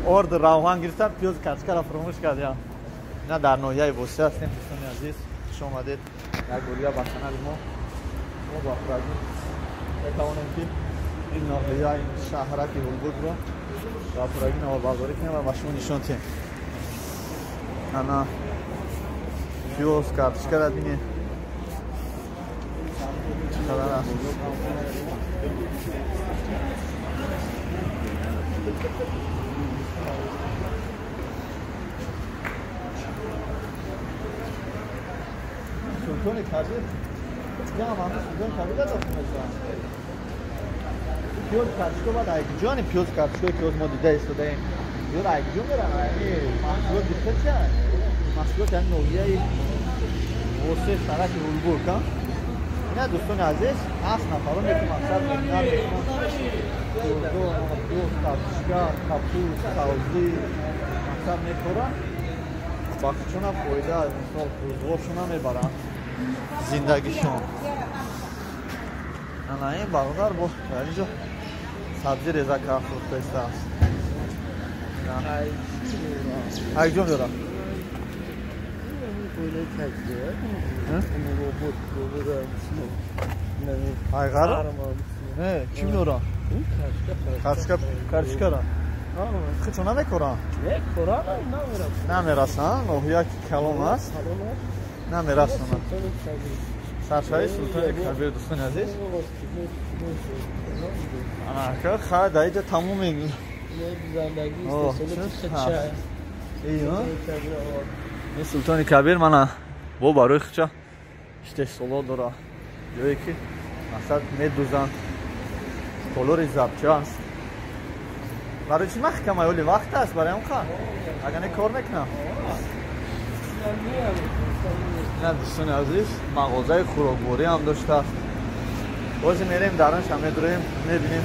ордер равған гирифтам, пиёз качкара фурӯмӯш кардем. Ина дар ноҳияи Восиё ҳастем, дӯстони азиз. Хуш омадед. Як гӯрия ба канали мо ба фурагӣ метавонем ки ин ноҳияи шаҳраки Гулбургро ба фурагӣ навобардорӣ кунем ва ба шумо нишон диҳем. Ана пиёз картишкара бинед. Чақадар аст. Sultan-ı Kabir. Ya ama Sultan-ı Kabir'de de okumuşlar. Piyos karşıda var aygıcı hani piyos karşıda piyos modide istedeyim. Diyor aygıcı mı lan? Yani mahsulot dikkat ya. Mahsulot yani nohiyayı Vose Saraki Gulburg ha. Yine dostun aziz. Aslında falan bir maksat meknar piyos karşıda kapuz, kavzi maksat mekora. Bakçına foyda misal buzg'oshuna mebaran zindagishon. Ana in bag'dor bu اینجا sabzi reza kafurta است. Ayjon dora. Aygar? Ne? Kim dora? Karşıkara. Хичо намекорам? Мекорам, намерасам. Ноҳия калон аст. Намерасам. Саршаҳи Султони Кабир дӯстони азиз. Анака ха даида тамоми ин Султони Кабир мана бо барои хича истеҳсолот дора. ҷое ки масад медӯзанд. колори забча аст. برای چی محکمه اولی وقت است برای اون کار اگر نه کار نکنم نه دوستان عزیز مغازه خوراکوری هم داشته است بازی میریم درانش هم میدوریم میبینیم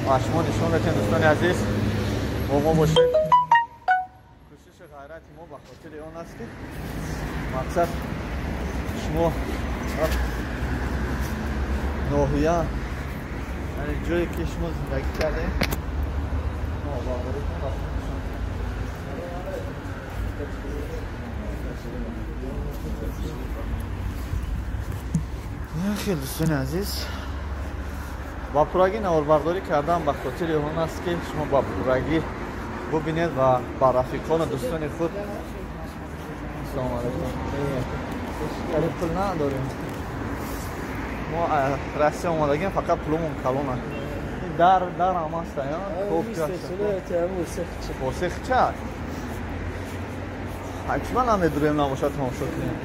شما نشون بدین دوستان عزیز با ما باشید کوشش غیرت ما به خاطر اون است که مقصد شما ناحیه یعنی جایی که شما زندگی کردین خیلی دوستان عزیز با پراگی نواربرداری کردم به خاطر اون است که شما با پراگی ببینید و با رفیقان دوستان خود سلام علیکم پول نداریم ما راستی اومدگیم فقط پولمون کلونه در هم هست یا خوب واسخ چه حکما نمیدونیم نباشد تماشا کنیم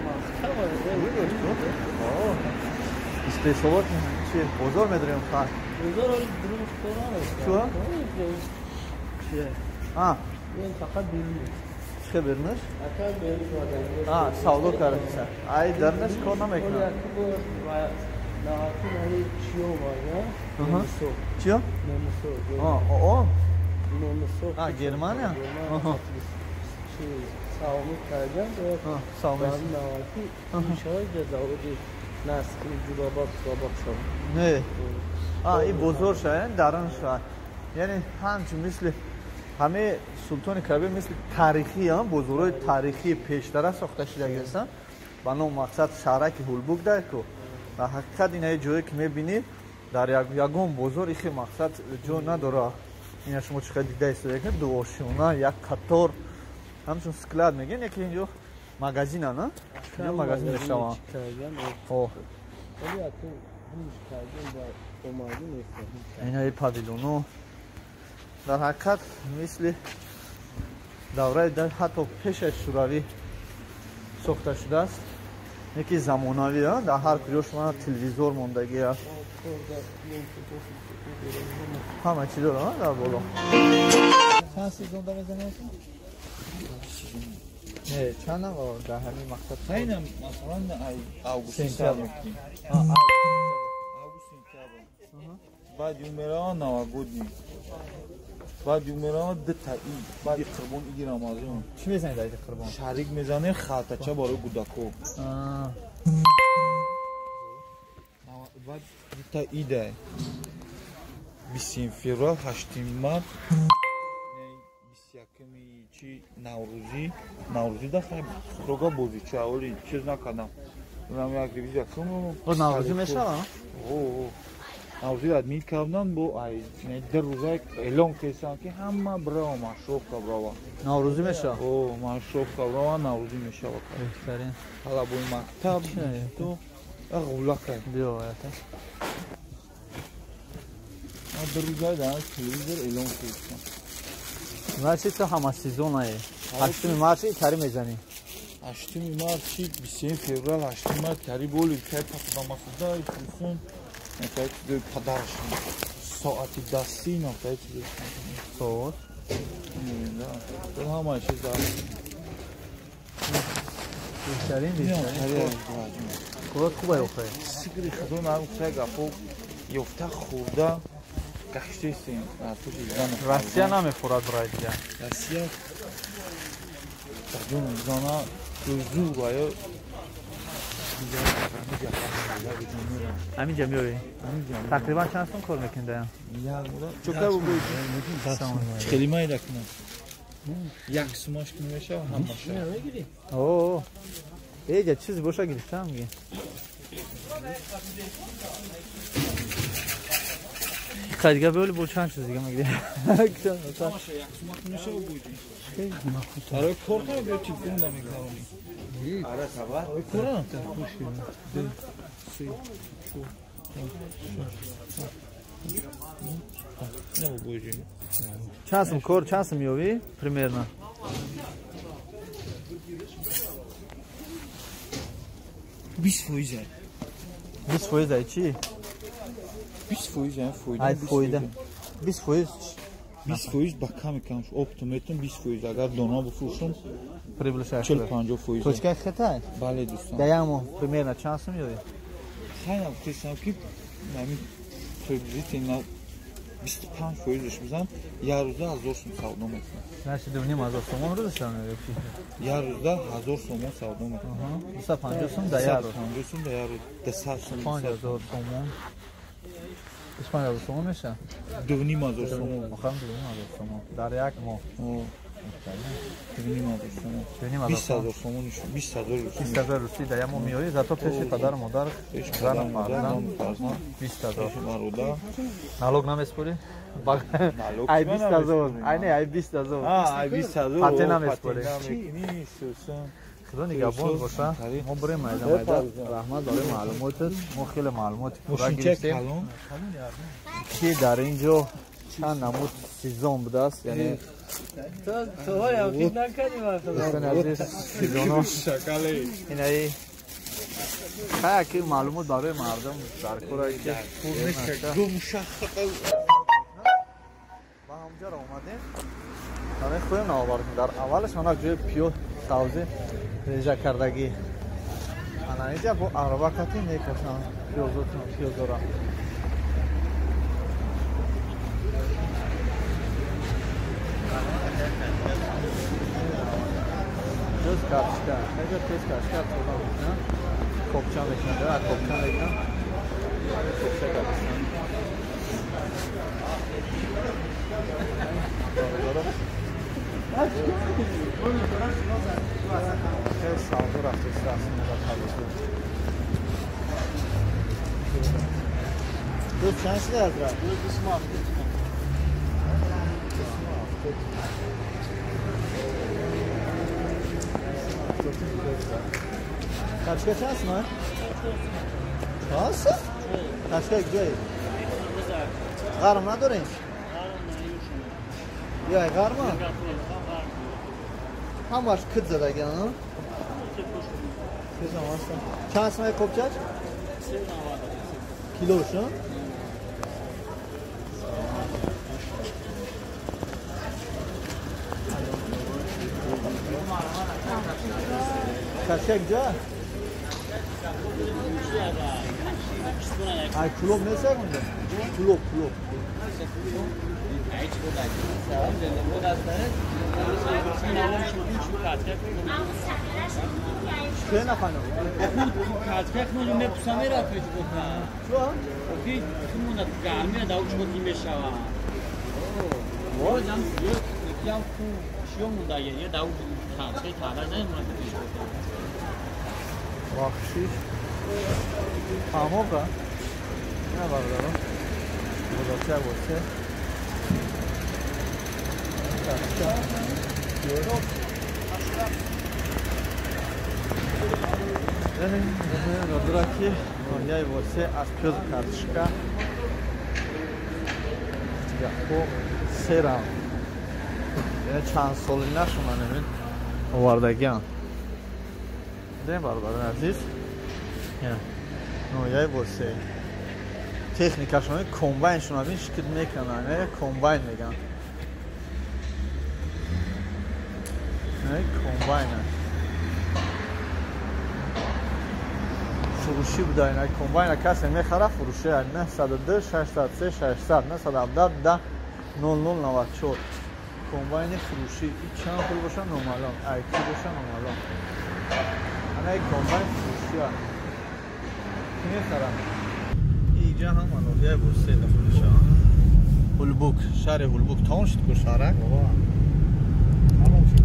استثبات چیه بازار میدونیم خواهد بازار آلی درون خورانه چیه؟ ها این فقط بیرونه چه بیرونش؟ اکل بیرونش سودا کرده ای درنش کار نمیکنه نهاتی نهی چیو باید نمسو چیو؟ نمسو نمسو گرمانیا؟ ساومی کردن ساومی نهاتی میشای جزاودی نسکی جلابات سابق شد نه این بزرگ شاید دران شاید یعنی همچون مثل همه سلطان کبیر مثل تاریخی هم بزرگای تاریخی پیشتر ساخته شده هستند با نام مقصد شهرک هولبوک در کو و حقیقت اینه جایی که میبینید در یگان بزرگ ایخی مقصد جو نداره این شما چقدر دیده است که دو آشیانه یک قطار همچون سکلاد میگن یکی اینجا مغازین نه اینجا مغازین میشوند این پاویلونو در حقیقت مثل دوره در حتی پیش از شوروی ساخته شده است یکی زمانوی ها در هر کجاش من تلویزور موندگی است همه چی داره در بالا چند سیزون در میزنی نه چند نوار در همین مقصد نه اینم مثلا آگوست سنتیابر بعد یومران نواگودی بعد یومران دتایی بعد قربان ایگی رمازون چی میزنی در قربان؟ شریک میزنه خاتچه برای گوداکو بعد دتایی ده 20 فوریه 8 مارس 21 якми чи наврӯзӣ да хай рога бозича оли чиз накардам нам як ревизия наврӯзӣ мешавад наврӯзӣ адмит кардам бо дар рӯза эълон кардам ки ҳама брава машробка брава наврӯзӣ мешавад машробка брава наврӯзӣ мешавад беҳтарин талабои мактаб то ғулака биёята дар рӯза дар телевизор эълон кардам значит то ҳама сезонае 8 марти карӣ мезанӣ 8 марти 27 феврал 8 марти карӣ боли кай пасадамасуда телефон накай падараш соати дастӣ накай соат то ҳама чиз дар беҳтарин курот хубай охай сигри худо нагуфта гапо ёфта хурда гаштесем россия намехӯрад брай дига россия даҷон зона зӯгая ҳаминҷа меоӣ тақрибан чанд сум кор мекунӣ даян чӯка келимаи дакунам як сумаш ки мешава ҳамаша эҷа чиз боша гирифтам ги қайдига беоли бо чанд чиз дига мегирӣ чанд сум кор чанд сум меёвӣ примерно 20% 20% чи 20% ай фоида 20% 20% ба каме кам оптом метон 20% агар дона бифурӯшам прибыл 40-50%. точка хитай бале дӯстон даямо примерно чанд сум меёвӣ хайна гуфтам ки нами приблизительно 25% бизам як рӯза 1000 сум савдо мекунам значит 2500 сомон рӯзашам меёфӣ як рӯза 1000 сомон савдо мекунам 250 сум да як рӯз 250 сум да як рӯз 200 сум 5000 сомон 25000 сомон меша 2500 сомон охам 2500 сомон дар як моҳ 2500 сомон 20000 сомон 20000 русӣ да як моҳ меоӣ зато пеши падару модар зан фарзанд 20000 марода налог намеспорӣ ай 20000 ай не ай 20000 ай 20000 патен намеспорӣ ни худо нигаҳбон боша мо бурем майда раҳмат барои маълумотат мо хеле маълумоти пурра гирифтем ки дар ин ҷо чанд намуд сезон будааст яъне дӯстони азиз сезоно инаи хаяки маълумот барои мардум дар кора ки ба ҳамҷоро омадем ҳамаи худем навовардем дар аввалаш онак ҷои пиёз сабзи реҷа кардагӣ анаиҷа бо арвакати мекошам пиёзора ҷоз картишка эҷа тез картишка тода мекунам копча мекунам дар копча мекунам копча картишам خیلی سعوده رفته است دوست چند شده از رفت؟ کچکه چه هست من؟ هست؟ کچکه کجایی؟ غرم نداریم؟ یا غرم هم؟ همش کد زده گه نه؟ چند اسمه کبچه؟ کیلوش نه؟ کچه کجا؟ ای کلوب نیسته کنده؟ کلوب چه نفهمم؟ کاتکه خونی میپسمی را پیش بودم. چه؟ اوکی، خونی گرمی داوچ بودی میشوم. وای جام یکیام خون. وحشی‌ها مونده یه داو خیلی تعداد نمی‌مونه پیش بکنه وحشی هموقع نه بردارم بوداچه بوده Раки, я его все аспёз карточка. Я по серам. Я чанд соли нашуман эмин овардагиам. Дем барбаран азиз. Ну я его все. Техникашон комбайншон абин шикит мекунан, комбайн меган. комбайн. فروشی بوده این کمباین کسی میخره فروشی 902 603 600 917 10 0094 کمباین فروشی چند پول باشه نومالان ایکی باشه نومالان این کمباین فروشی ها کی میخره اینجا هم منولیه بورسه دخلش ها هلبوک شهر هلبوک تمام شد که شهرک تمام شد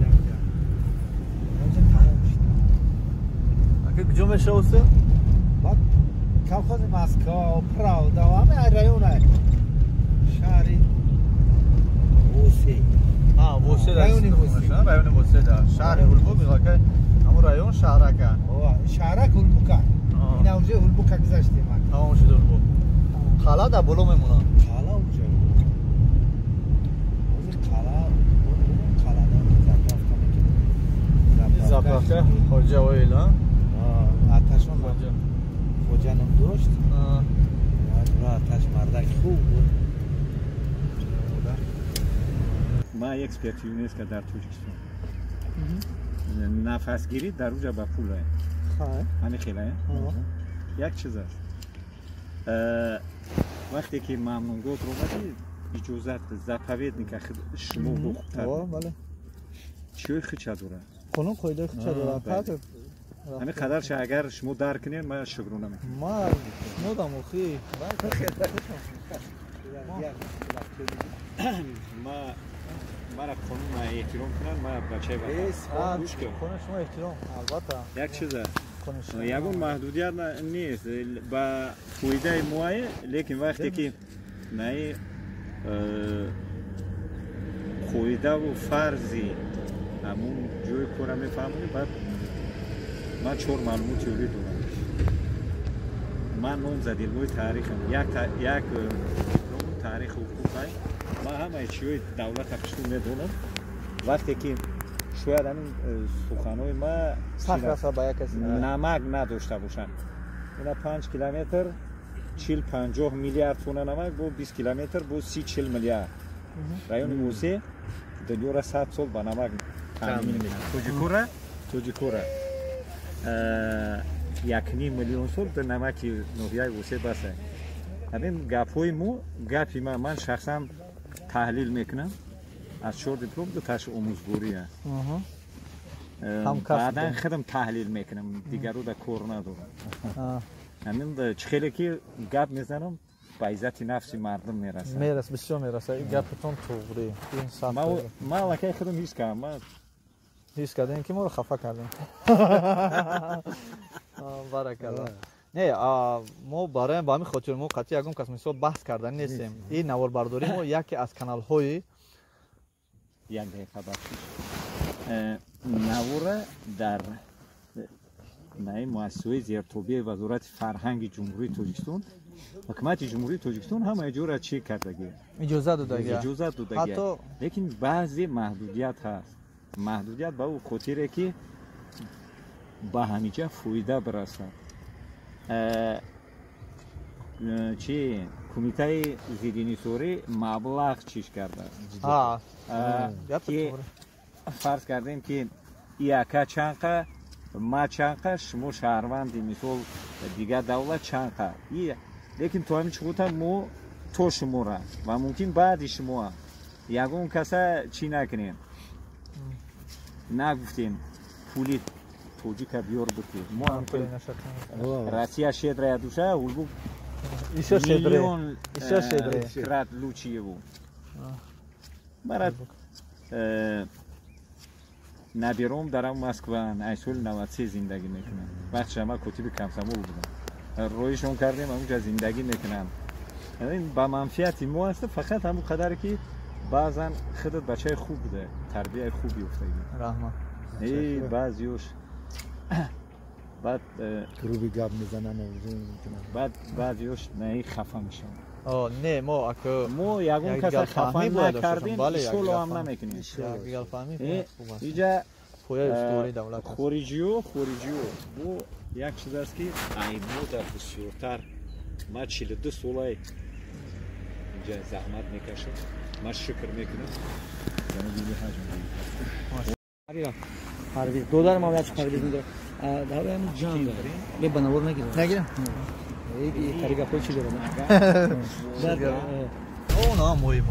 اینجا تمام شد اگه کجا میشه اوسه؟ Колхоз Москва, правда, а районы шари Восе. Восе районы Восе. Районы Восе да. Шари Улбук милака. Ам район Шарака. Шарак Улбука. Ина уже Улбука гузашти ма. Тамом шуд Улбук. Қала да боло мемона. Қала уже. Озир қала да заправка хоҷа оил а? Аташон хоҷа. Хоҷаном дошт. Аташ мардак хуб буд. ما یک اکسپرتیون است که در توجیکستان نفسگیری در اوجا با پول خواهد همین خیلی یک چیز است وقتی که ممنون گفت رو بودی اجازت زفاوید نیکه شما بخوبتر بله چیوی خیچه دوره خونم خویده خیچه دوره پتر همین قدرش اگر شما در کنین من شکرونه میکنم ما نودم اخی ما مرا خانوم احترام کنن ما بچه وطن گوش کن خونه شما احترام البته یک چیزه یکون محدودیت نیست با فایده موایه لیکن وقتی که نه فایده و فرضی همون جوی کورم میفهمونی بعد من چور معلومات یوری دارم من نام زدیل موی تاریخم یک تاریخ حقوقی ما همه چیوی دولت پشتون میدونم وقتی که شاید همین سخنوی ما سخت با یک کسی نمک نداشته باشن اینا 5 کیلومتر 40-50 میلیارد تونه نمک با 20 کیلومتر با 30-40 میلیارد رایون موسی دنیا را 100 سال با نمک تامین میکنه توجیکوره 1.5 میلیون سال در نمک نوحیه موسی بسه همین گپوی مو گپی من شخصا تحلیل میکنم از 4 دیپلم دو تاش آموزگاری است بعدا خودم تحلیل میکنم دیگر رو در کار ندارم همین خیلی که گپ میزنم با عزت نفسی مردم میرسه بسیار میرسه این گپتون توغری ما لکه خودم هیچ کردم هیچ کردیم که ما رو خفه کردیم بارکالله نه ما برای با همین خاطر ما قطعی یکم کس مثال بحث کردن نیستیم این نواربرداری ما یکی از کانال های یک دقیقه بخشش نوار در مؤسسه زیرتوبه وزارت فرهنگ جمهوری تاجیکستان حکومت جمهوری تاجیکستان هم اجازه چی کردگی اجازه دادگی حتی لیکن بعضی محدودیت هست محدودیت با او خاطره که به همیشه فایده برسد چی کمیته زیدینی سوری مبلغ چیش کرده که فرض کردیم که یکا چنقه ما چنقه شما شهروندی مثل دیگه دولت چنقه لیکن تو همین چقدر مو تو شما را و ممکن بعدی شما یکون کسا چی نکنیم نگفتیم پولی توجی که بیار بکنیم ما هم راسیه شدره دوشه اولبو میلیون کرد لوچیه بود برد نبیرم دارم مسکو ایسول 93 زندگی میکنم. وقتی شما کتیب کمسمول بودم رویشون کردیم اونجا زندگی میکنم. یعنی با منفیتی مو است فقط همون قدر که بعضا خودت بچه خوب بوده تربیت خوبی افتادی رحمت ای بعضیوش بعد روبی گاب میزنن بعد بعضیوش نه خفه میشن نه ما اگه مو یگون کس خفه نکردیم ایشول هم نمیکنیم گل فهمی خوب است اینجا پویا استوری دولت خوریجیو بو یک چیز است که ایمو در بسیارتر ما 42 ساله اینجا زحمت میکشه ما شکر میکنم حربی دلار ما واسه حربی میده داره هم جان داره به بناور نگیرم ای بی طریقه خودی داره اونا موی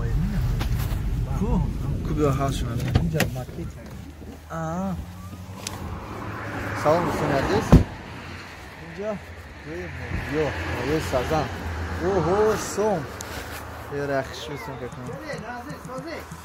خوب هاوس شما اینجا مارکت سلام دوستان عزیز اینجا یه سازن اوه سوم یه رخش بسیم که کنم